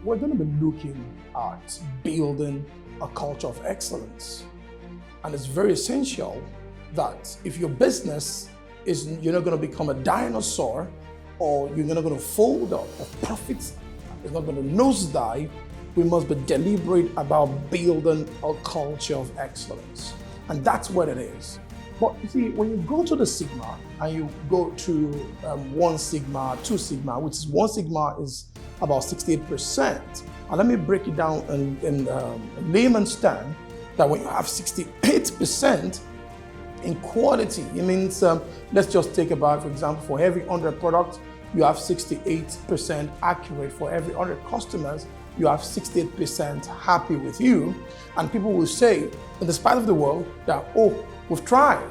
we're going to be looking at building a culture of excellence. And it's very essential that if your business is, you're not going to become a dinosaur, or you're not going to fold up, or profits is not going to nosedive, we must be deliberate about building a culture of excellence. And that's what it is. But you see, when you go to the Sigma and you go to 1 Sigma, 2 Sigma, which is 1 Sigma is about 68%. And let me break it down in layman's terms, that when you have 68% in quality, it means, let's just take about, for example, for every 100 products, you have 68% accurate. For every 100 customers, you have 68% happy with you. And people will say, in the spite of the world, that, oh, we've tried.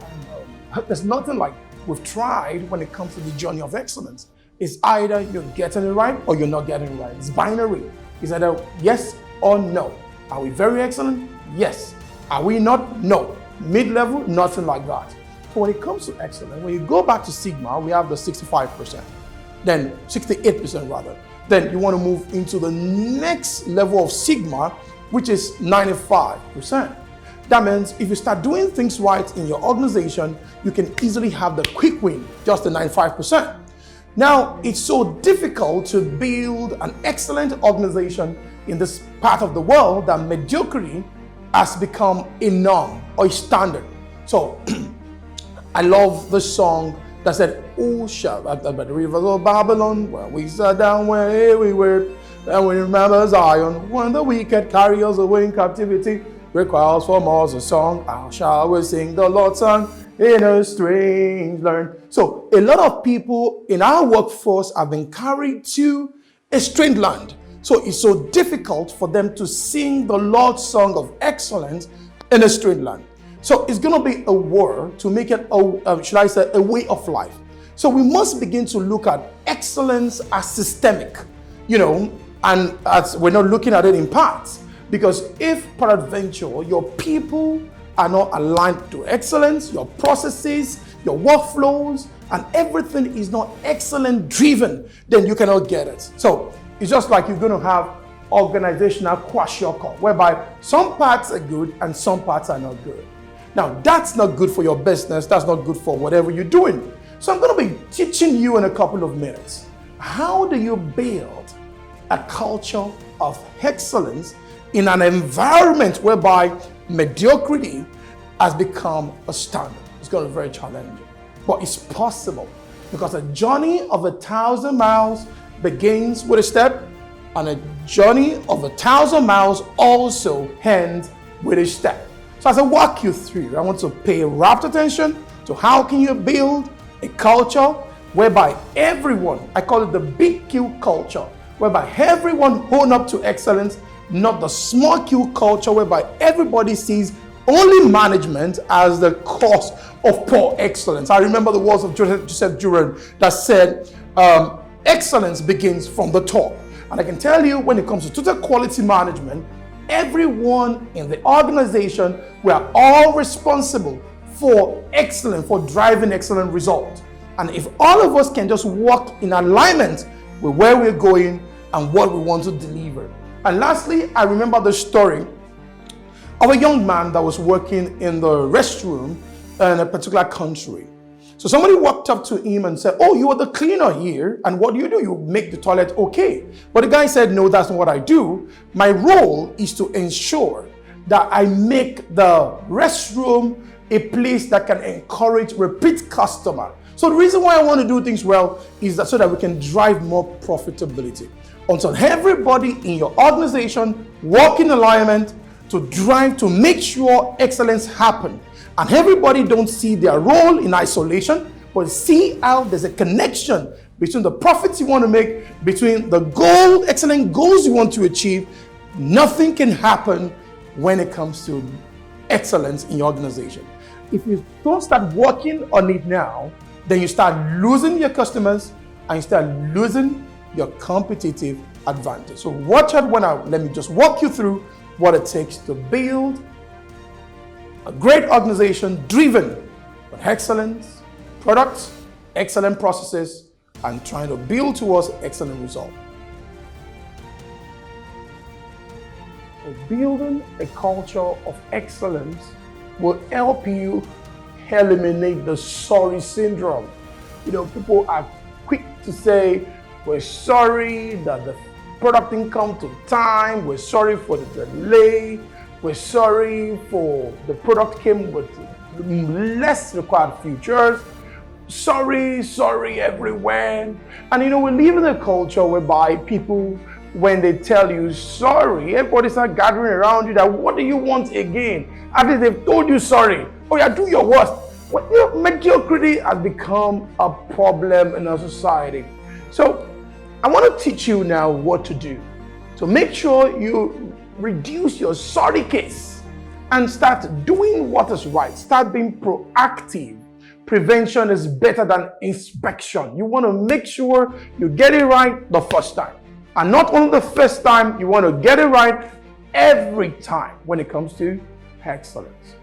And, there's nothing like we've tried when it comes to the journey of excellence. It's either you're getting it right or you're not getting it right. It's binary. It's either yes or no. Are we very excellent? Yes. Are we not? No. Mid-level? Nothing like that. So when it comes to excellence, when you go back to Sigma, we have the 65%, then 68% rather. Then you want to move into the next level of Sigma, which is 95%. That means if you start doing things right in your organization, you can easily have the quick win, just the 95%. Now, it's so difficult to build an excellent organization in this part of the world that mediocrity has become a norm or a standard. So, I love the song that said, "Oh, shout at the rivers of Babylon, where we sat down, where we were, and we remember Zion, when the wicked carry us away in captivity, requires from us a song, how shall we sing the Lord's song in a strange land." So a lot of people in our workforce have been carried to a strange land. So it's so difficult for them to sing the Lord's song of excellence in a strange land. So it's going to be a war to make it, a way of life. So we must begin to look at excellence as systemic, and as we're not looking at it in parts. Because if peradventure your people are not aligned to excellence, your processes, your workflows, and everything is not excellent driven, then you cannot get it. So it's just like you're going to have organizational kwashiorkor, whereby some parts are good and some parts are not good. Now, that's not good for your business. That's not good for whatever you're doing. So I'm going to be teaching you in a couple of minutes. How do you build a culture of excellence in an environment whereby mediocrity has become a standard? It's going to be very challenging, but it's possible, because a journey of 1,000 miles begins with a step, and a journey of 1,000 miles also ends with a step. So as I walk you through, I want to pay rapt attention to how can you build a culture whereby everyone, I call it the big Q culture, whereby everyone own up to excellence, not the small Q culture whereby everybody sees only management as the cause of poor excellence. I remember the words of Joseph Duran that said, excellence begins from the top. And I can tell you, when it comes to total quality management, everyone in the organization, we are all responsible for driving excellent results. And if all of us can just work in alignment with where we're going and what we want to deliver. And lastly, I remember the story of a young man that was working in the restroom in a particular country. So somebody walked up to him and said, "Oh, you are the cleaner here, and what do? You make the toilet okay." But the guy said, "No, that's not what I do. My role is to ensure that I make the restroom a place that can encourage repeat customer." So the reason why I want to do things well is that so that we can drive more profitability. Until everybody in your organization work in alignment to drive, to make sure excellence happen. And everybody don't see their role in isolation, but see how there's a connection between the profits you want to make, between the excellent goals you want to achieve. Nothing can happen when it comes to excellence in your organization. If you don't start working on it now, then you start losing your customers and you start losing your competitive advantage. So watch out let me just walk you through what it takes to build a great organization driven with excellence, products, excellent processes, and trying to build towards excellent results. Building a culture of excellence will help you eliminate the sorry syndrome. People are quick to say, we're sorry that the product didn't come to time, we're sorry for the delay, we're sorry for the product came with less required features, sorry everywhere. And we live in a culture whereby people, when they tell you sorry, everybody start gathering around you that, what do you want again? After they've told you sorry, oh yeah, do your worst. Well, mediocrity has become a problem in our society. So I want to teach you now what to do to make sure you reduce your sorry case and start doing what is right. Start being proactive. Prevention is better than inspection. You want to make sure you get it right the first time. And not only the first time, you want to get it right every time when it comes to excellence.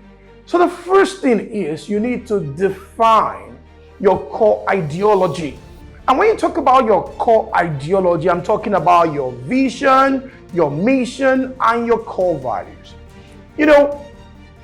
So the first thing is you need to define your core ideology. And when you talk about your core ideology, I'm talking about your vision, your mission, and your core values.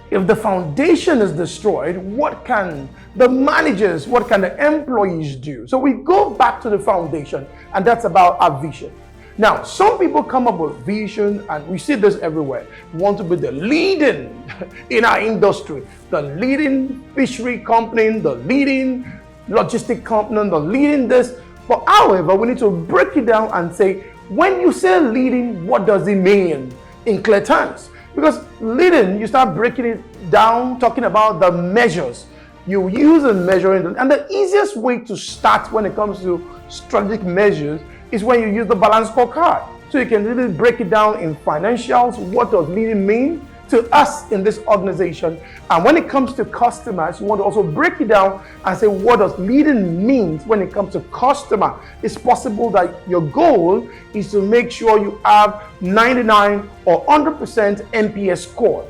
If the foundation is destroyed, what can the managers, what can the employees do? So we go back to the foundation, and that's about our vision. Now, some people come up with vision, and we see this everywhere. We want to be the leading in our industry, the leading fishery company, the leading logistic company, the leading this. But however, we need to break it down and say, when you say leading, what does it mean in clear terms? Because leading, you start breaking it down, talking about the measures. You use a measuring, and the easiest way to start when it comes to strategic measures is when you use the balance scorecard. So you can really break it down in financials. What does leading mean to us in this organization? And when it comes to customers, you want to also break it down and say, what does leading mean when it comes to customer? It's possible that your goal is to make sure you have 99 or 100% NPS score.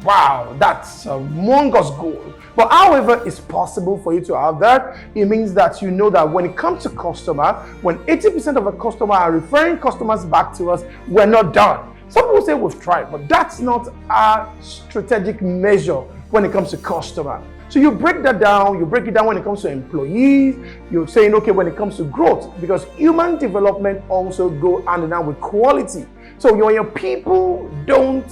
Wow, that's a humongous goal. But however, it's possible for you to have that. It means that you know that when it comes to customer, when 80% of a customer are referring customers back to us, we're not done. Some people say we've tried, but that's not our strategic measure when it comes to customer. So you break that down, you break it down when it comes to employees, you're saying, okay, when it comes to growth, because human development also go hand in hand with quality. So when your people don't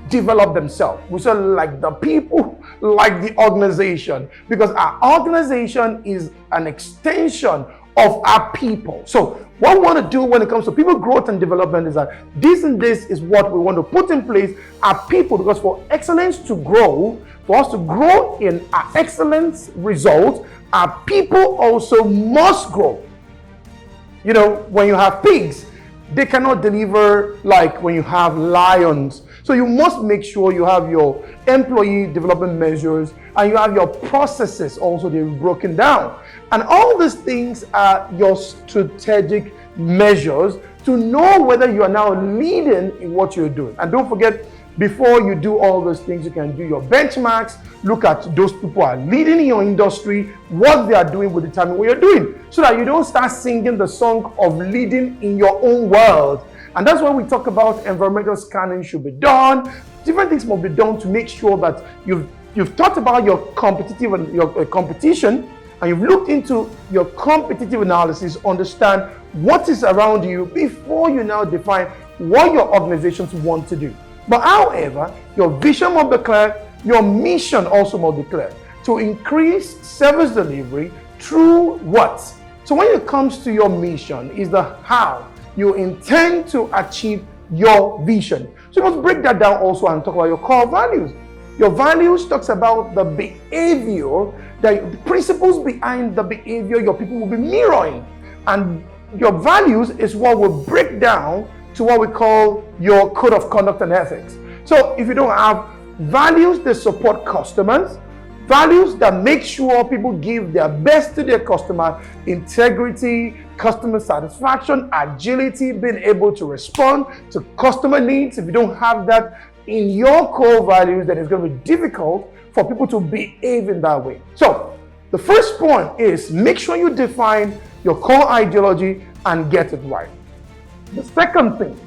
develop themselves, we say like the people, like the organization, because our organization is an extension of our people. So what we want to do when it comes to people growth and development is that this and this is what we want to put in place, our people, because for excellence to grow, for us to grow in our excellence results, our people also must grow. When you have pigs, they cannot deliver like when you have lions. So you must make sure you have your employee development measures and you have your processes also, they're broken down. And all these things are your strategic measures to know whether you are now leading in what you're doing. And don't forget, before you do all those things, you can do your benchmarks, look at those people who are leading in your industry, what they are doing will determine what you're doing, so that you don't start singing the song of leading in your own world. And that's why we talk about environmental scanning should be done. Different things must be done to make sure that you've thought about your competitive and your competition, and you've looked into your competitive analysis, understand what is around you before you now define what your organizations want to do. But however, your vision must be clear, your mission also must be clear to increase service delivery through what? So when it comes to your mission, is the how you intend to achieve your vision. So you must break that down also and talk about your core values. Your values talks about the behavior, the principles behind the behavior your people will be mirroring. And your values is what will break down to what we call your code of conduct and ethics. So if you don't have values that support customers, values that make sure people give their best to their customer, integrity, customer satisfaction, agility, being able to respond to customer needs, if you don't have that in your core values, then it's going to be difficult for people to behave in that way. So the first point is make sure you define your core ideology and get it right. The second thing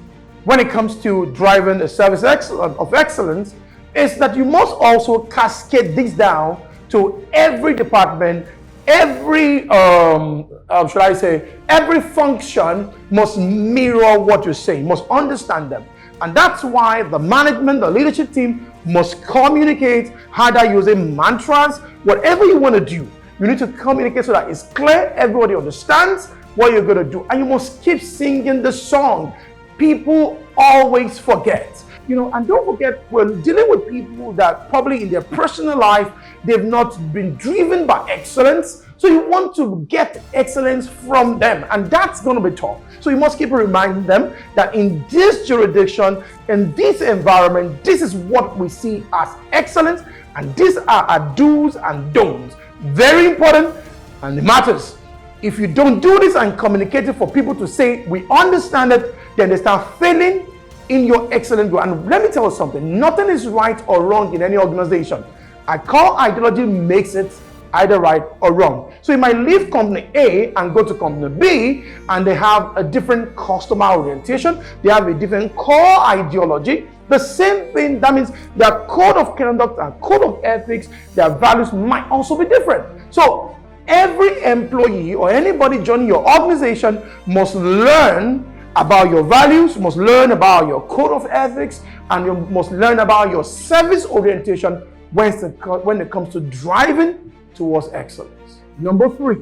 when it comes to driving a service of excellence is that you must also cascade this down to every department, every, should I say, every function must mirror what you're saying, must understand them. And that's why the management, the leadership team must communicate, either using mantras, whatever you want to do. You need to communicate so that it's clear, everybody understands what you're going to do. And you must keep singing the song. People always forget. And don't forget, we're dealing with people that probably in their personal life, they've not been driven by excellence. So you want to get excellence from them, and that's going to be tough. So you must keep reminding them that in this jurisdiction, in this environment, this is what we see as excellence, and these are our do's and don'ts. Very important, and it matters. If you don't do this and communicate it for people to say, we understand it, then they start failing in your excellent goal. And let me tell you something, nothing is right or wrong in any organization. I call ideology makes it either right or wrong. So you might leave company A and go to company B, and they have a different customer orientation, they have a different core ideology. The same thing, that means their code of conduct and code of ethics, their values might also be different. So every employee or anybody joining your organization must learn about your values, must learn about your code of ethics, and you must learn about your service orientation when it comes to driving towards excellence. Number 3,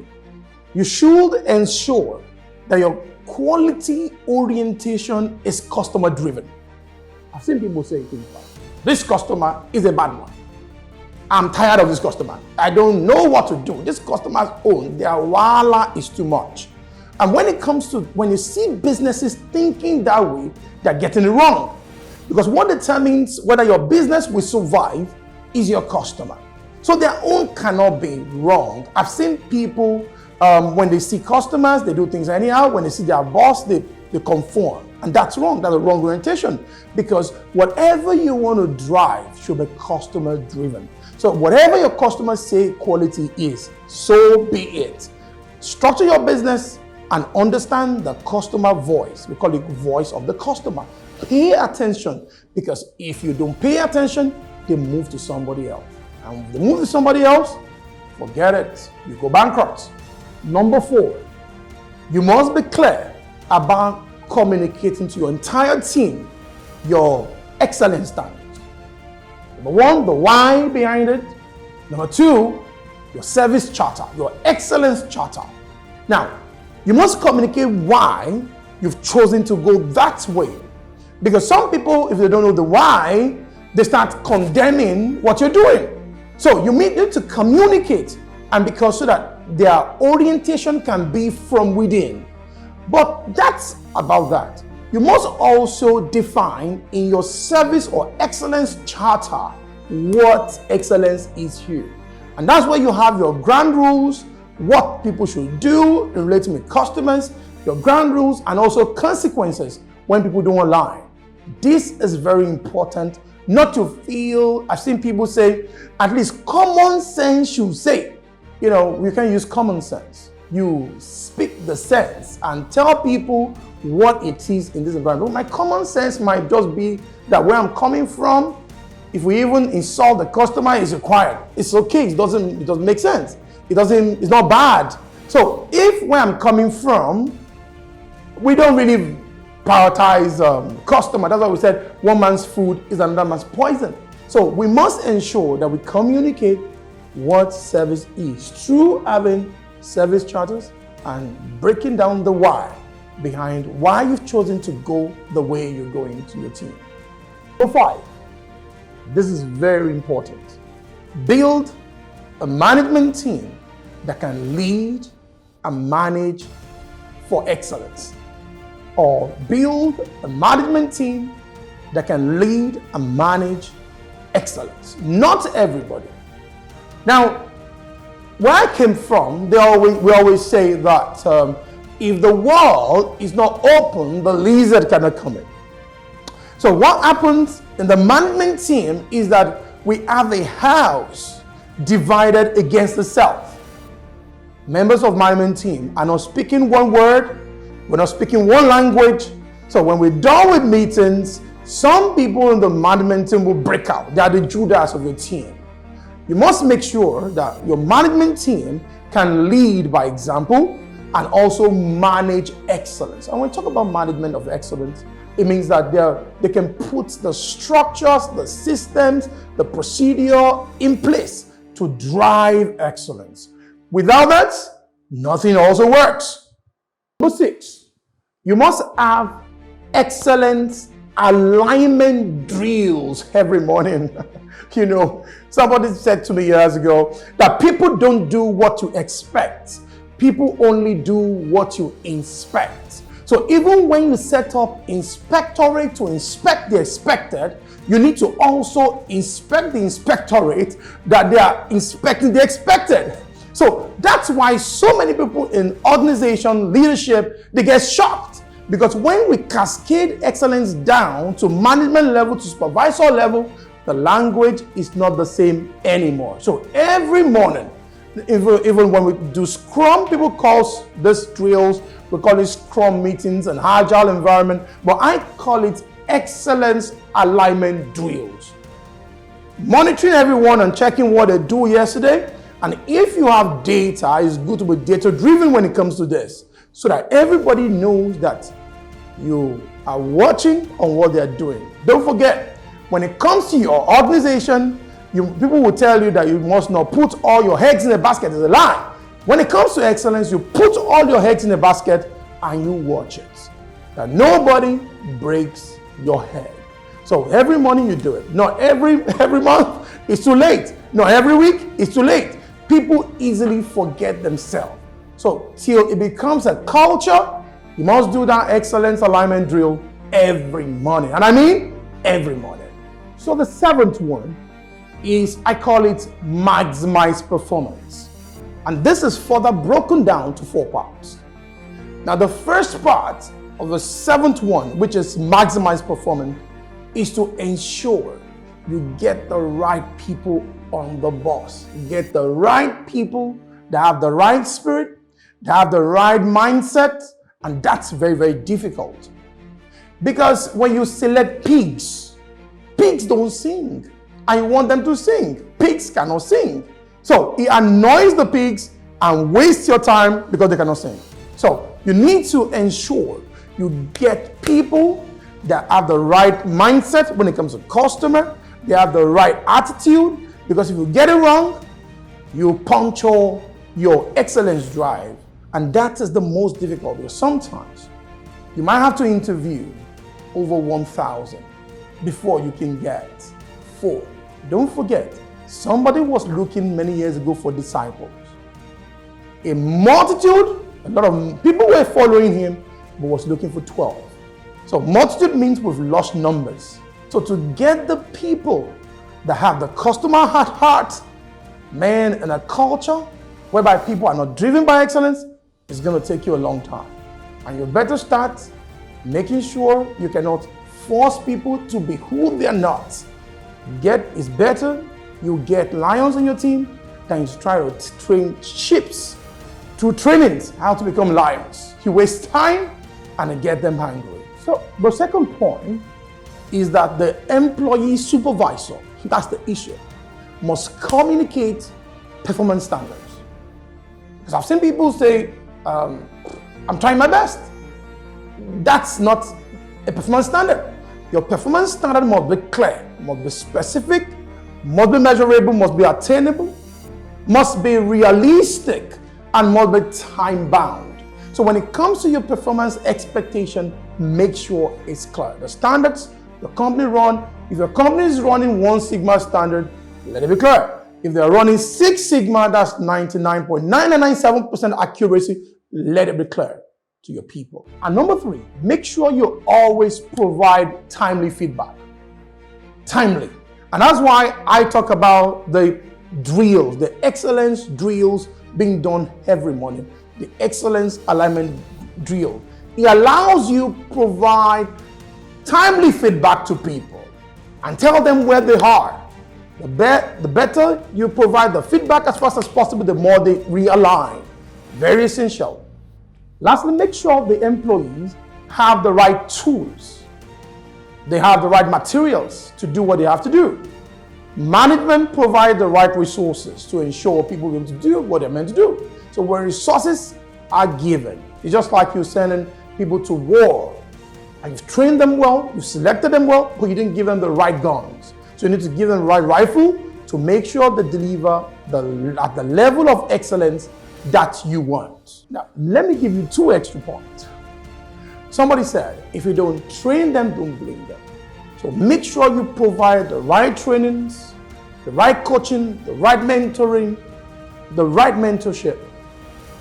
you should ensure that your quality orientation is customer driven. I've seen people say things like, this customer is a bad one. I'm tired of this customer. I don't know what to do. This customer's own, their wala is too much. And when it comes to, when you see businesses thinking that way, they're getting it wrong. Because what determines whether your business will survive is your customer. So their own cannot be wrong. I've seen people, when they see customers, they do things anyhow. When they see their boss, they conform. And that's wrong. That's a wrong orientation. Because whatever you want to drive should be customer driven. So whatever your customers say quality is, so be it. Structure your business and understand the customer voice. We call it voice of the customer. Pay attention, because if you don't pay attention, they move to somebody else. And if they move to somebody else, forget it. You go bankrupt. Number 4, you must be clear about communicating to your entire team your excellence standards. Number 1, the why behind it. Number 2, your service charter, your excellence charter. Now, you must communicate why you've chosen to go that way. Because some people, if they don't know the why, they start condemning what you're doing. So you need to communicate, and because so that their orientation can be from within. But that's about that. You must also define in your service or excellence charter what excellence is here. And that's where you have your ground rules, what people should do in relating with customers, your ground rules, and also consequences when people don't align. This is very important, not to feel, I've seen people say, at least common sense should say. You can use common sense. You speak the sense and tell people what it is in this environment. My common sense might just be that where I'm coming from, if we even insult the customer, is required. It's okay, it doesn't make sense. It's not bad. So if where I'm coming from, we don't really prioritize customer. That's why we said one man's food is another man's poison. So we must ensure that we communicate what service is through having service charters and breaking down the why behind why you've chosen to go the way you're going to your team. Number 5, this is very important. Build a management team that can lead and manage for excellence. Or build a management team that can lead and manage excellence. Not everybody. Now, where I came from, we always say that if the wall is not open, the lizard cannot come in. So what happens in the management team is that we have a house divided against itself. Members of management team are not speaking one word, we're not speaking one language. So when we're done with meetings, some people in the management team will break out. They are the Judas of your team. You must make sure that your management team can lead by example and also manage excellence. And when we talk about management of excellence, it means that they can put the structures, the systems, the procedure in place to drive excellence. Without that, nothing also works. Number 6, you must have excellence alignment drills every morning. You know, somebody said to me years ago that people don't do what you expect. People only do what you inspect. So even when you set up inspectorate to inspect the expected, you need to also inspect the inspectorate that they are inspecting the expected. So that's why so many people in organization leadership, they get shocked. Because when we cascade excellence down to management level, to supervisor level, the language is not the same anymore. So every morning, even when we do Scrum, people call this drills, we call it Scrum meetings and agile environment, but I call it excellence alignment drills. Monitoring everyone and checking what they do yesterday. And if you have data, it's good to be data driven when it comes to this, so that everybody knows that you are watching on what they're doing. Don't forget, when it comes to your organization, people will tell you that you must not put all your eggs in a basket. It's a lie. When it comes to excellence, you put all your eggs in a basket and you watch it. That nobody breaks your head. So every morning you do it. Not every month, it's too late. Not every week, it's too late. People easily forget themselves. So till it becomes a culture, you must do that excellence alignment drill every morning. And I mean every morning. So the 7th one is, I call it maximize performance. And this is further broken down to 4 parts. Now the first part of the 7th one, which is maximize performance, is to ensure you get the right people on the bus. You get the right people that have the right spirit, that have the right mindset, and that's very, very difficult. Because when you select pigs don't sing, and you want them to sing. Pigs cannot sing. So it annoys the pigs and wastes your time because they cannot sing. So you need to ensure you get people that have the right mindset when it comes to customer. They have the right attitude, because if you get it wrong, you puncture your excellence drive. And that is the most difficult, because sometimes you might have to interview over 1,000 before you can get 4. Don't forget, somebody was looking many years ago for disciples. A multitude, a lot of people were following him, but was looking for 12. So multitude means we've lost numbers. So to get the people that have the customer at heart, man, and a culture whereby people are not driven by excellence, it's going to take you a long time. And you better start making sure you cannot force people to be who they're not. It's better you get lions on your team than you try to train sheeps through trainings how to become lions. You waste time and you get them hungry. So the second point is that the employee supervisor, that's the issue, must communicate performance standards. Because I've seen people say, I'm trying my best. That's not a performance standard. Your performance standard must be clear, must be specific, must be measurable, must be attainable, must be realistic, and must be time bound. So when it comes to your performance expectation, make sure it's clear. The standards your company run, if your company is running 1 Sigma standard, let it be clear. If they're running 6 Sigma, that's 99.997% accuracy, let it be clear to your people. And number 3, make sure you always provide timely feedback. Timely. And that's why I talk about the drills, the excellence drills being done every morning. The excellence alignment drill. It allows you to provide timely feedback to people and tell them where they are. The better you provide the feedback as fast as possible, the more they realign. Very essential. Lastly, make sure the employees have the right tools. They have the right materials to do what they have to do. Management provide the right resources to ensure people will be able to do what they're meant to do. So when resources are given, it's just like you're sending people to war. And you've trained them well, you've selected them well, but you didn't give them the right guns. So you need to give them the right rifle to make sure they deliver at the level of excellence that you want. Now, let me give you 2 extra points. Somebody said, if you don't train them, don't blame them. So make sure you provide the right trainings, the right coaching, the right mentoring, the right mentorship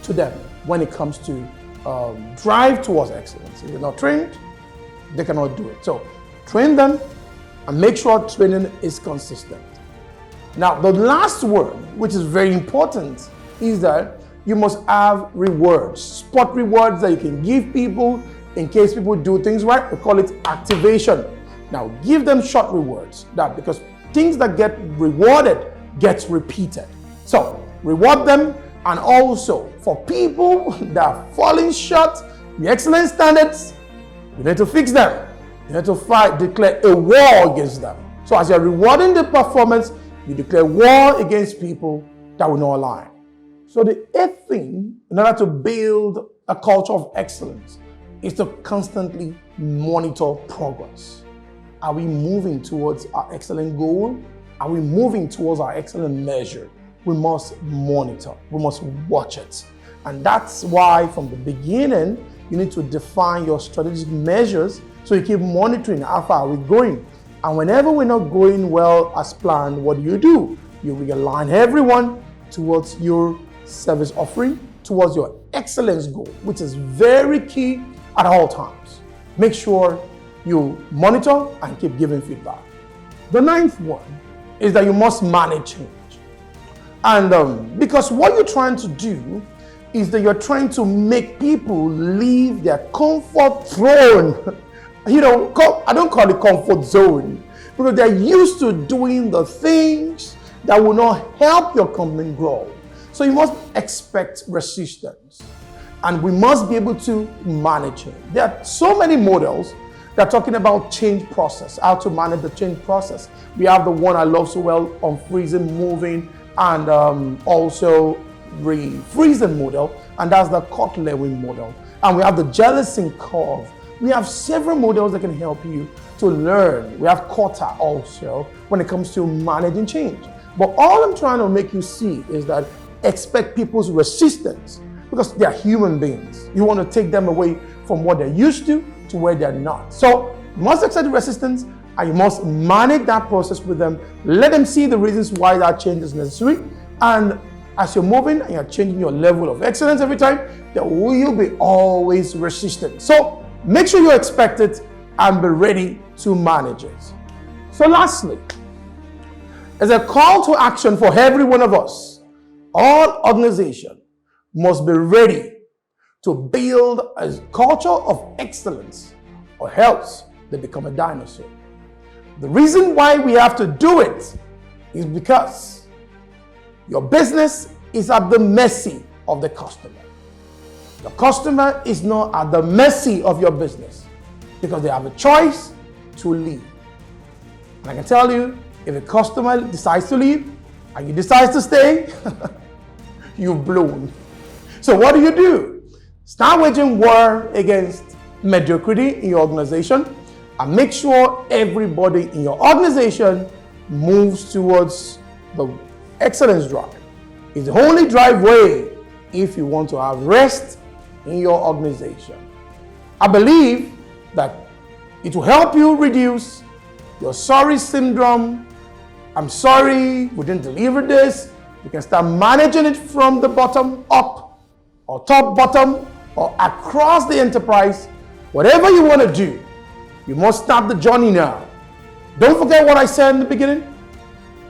to them when it comes to drive towards excellence. If you're not trained, they cannot do it. So train them and make sure training is consistent. Now, the last word, which is very important, is that you must have rewards, spot rewards that you can give people in case people do things right. We call it activation. Now, give them short rewards, because things that get rewarded gets repeated. So reward them, and also for people that are falling short the excellence standards, you need to fix them. You need to declare a war against them. So as you're rewarding the performance, you declare war against people that will not align. So the 8th thing, in order to build a culture of excellence, is to constantly monitor progress. Are we moving towards our excellent goal? Are we moving towards our excellent measure? We must monitor. We must watch it. And that's why from the beginning, you need to define your strategic measures so you keep monitoring how far are we going. And whenever we're not going well as planned, what do? You realign everyone towards your service offering, towards your excellence goal, which is very key at all times. Make sure you monitor and keep giving feedback. The 9th one is that you must manage change. And because what you're trying to do is that you're trying to make people leave their comfort zone. I don't call it comfort zone, because they're used to doing the things that will not help your company grow. So you must expect resistance, and we must be able to manage it. There are so many models that are talking about change process, how to manage the change process. We have the one I love so well on freezing, moving, and also refreezing model, and that's the Kotler-Wing model. And we have the jealousy curve. We have several models that can help you to learn. We have Kota also when it comes to managing change. But all I'm trying to make you see is that expect people's resistance, because they are human beings. You want to take them away from what they're used to where they're not. So you must accept the resistance, and you must manage that process with them. Let them see the reasons why that change is necessary. And as you're moving and you're changing your level of excellence every time, there will be always resistance. So make sure you expect it and be ready to manage it. So lastly, as a call to action for every one of us, all organizations must be ready to build a culture of excellence, or else they become a dinosaur. The reason why we have to do it is because your business is at the mercy of the customer. The customer is not at the mercy of your business, because they have a choice to leave. And I can tell you, if a customer decides to leave and you decide to stay, you've blown. So what do? Start waging war against mediocrity in your organization, and make sure everybody in your organization moves towards the excellence drive. It's the only driveway if you want to have rest in your organization. I believe that it will help you reduce your sorry syndrome. I'm sorry we didn't deliver this. You can start managing it from the bottom up, or top bottom, or across the enterprise. Whatever you want to do, you must start the journey now. Don't forget what I said in the beginning.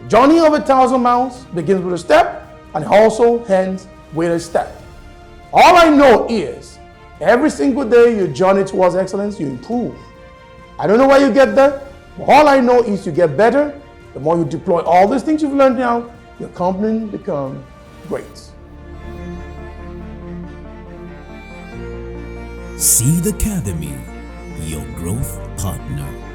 The journey of 1,000 miles begins with a step and also ends with a step. All I know is every single day you journey towards excellence, you improve. I don't know why you get there, but all I know is you get better. The more you deploy all these things you've learned now, your company becomes great. Seed Academy, your growth partner.